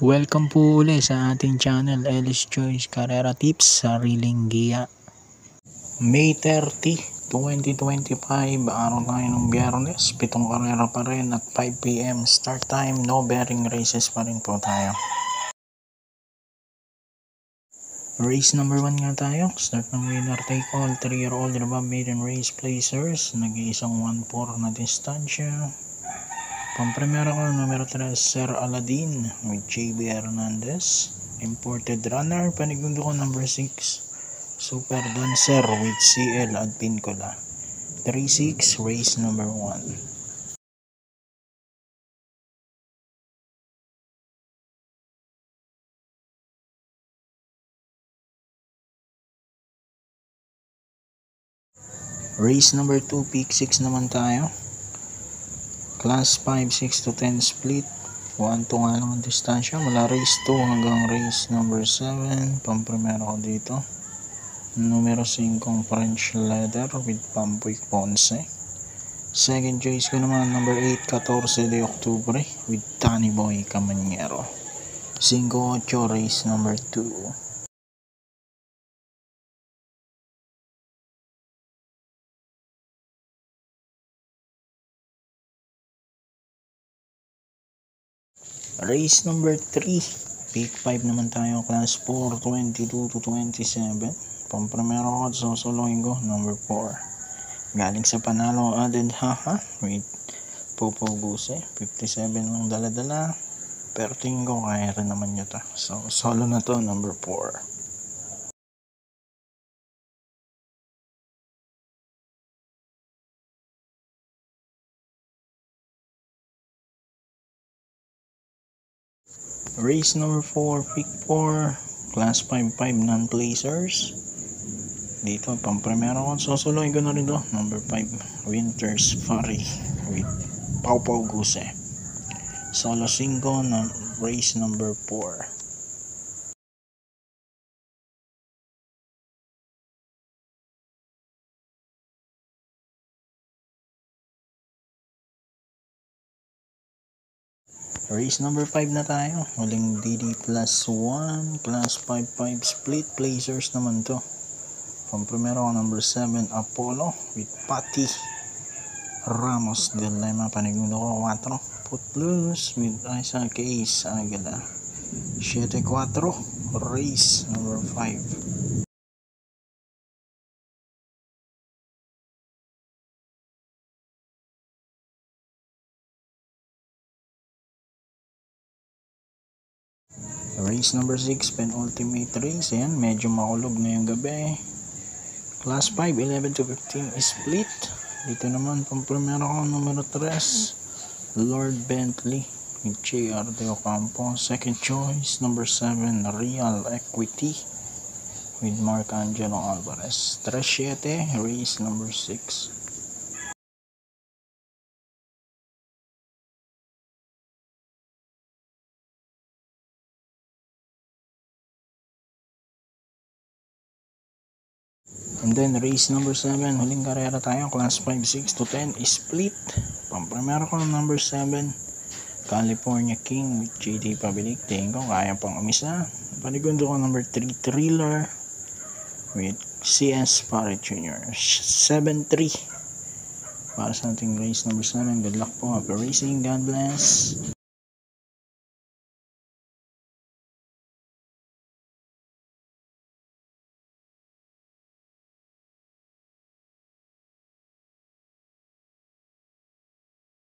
Welcome po uli sa ating channel, Ellis Choice Carrera Tips, Sariling Giya. May 30, 2025, araw tayo ng Biyernes, 7 karera pa rin at 5 PM start time, no bearing races pa rin po tayo. Race number 1 nga tayo, start ng winner take all, 3-year-old and above maiden race placers, nag-iisang 1-4 na distansya. Pampremera ko, numero 3, Sir Aladdin with JB Hernandez. Imported runner, panigundo ko number 6, Super Dancer with CL Adpincola. 3-6, race number 1. Race number 2, pick 6 naman tayo. Class 5, 6 to 10 split. 1-2 nga lang ang distansya. Mula race 2 hanggang race number 7. Pampremera ko dito. Numero 5, French Leather with Pampuy Ponce. Second choice ko naman, number 8, 14 de Octubre with Tani Boy Camaniero. 5-8, race number 2. Race number 3, pick 5 naman tayo, class 4, 22 to 27. Pampremera ko at susuluhin ko, number 4. Galing sa panalo, Aden Haha with Popo Guse. 57 lang dala-dala. Pero tingin ko kaya rin naman nyo ta. So, solo na to, number 4. Race number 4, pick 4, class 5-5 non-placers. Dito, pampremera ko, susuluhin ko na rin to, number 5, Winter's Fury with Pau Pau Guse. Solo 5 na race number 4. Race number 5 na tayo. Huling DD plus 1. Class 5-5 split. Placers naman to. Pampremera ko, number 7, Apollo with Patty Ramos Dilema. Panigundo ko 4. Footloose with Isaac Ace Aguila. 7-4. Race number 5. Race number 6, penultimate race. Ayan, medyo makulog na yung gabi. Class 5, 11 to 15 split. Dito naman, pampremera ko, numero 3, Lord Bentley with JR De Ocampo. Second choice, number 7, Real Equity with Mark Angelo Alvarez. 3-7, race number 6. And then race number 7, huling karera tayo, class 5, 6 to 10 split. Pampremera ko, number 7, California King with JD Pabilik. Tingin ko kaya pang umisa. Panigundo ko, number 3, Thriller with CS Pare Jr. 7-3 para sa ating race number 7. Good luck po, happy racing, God bless.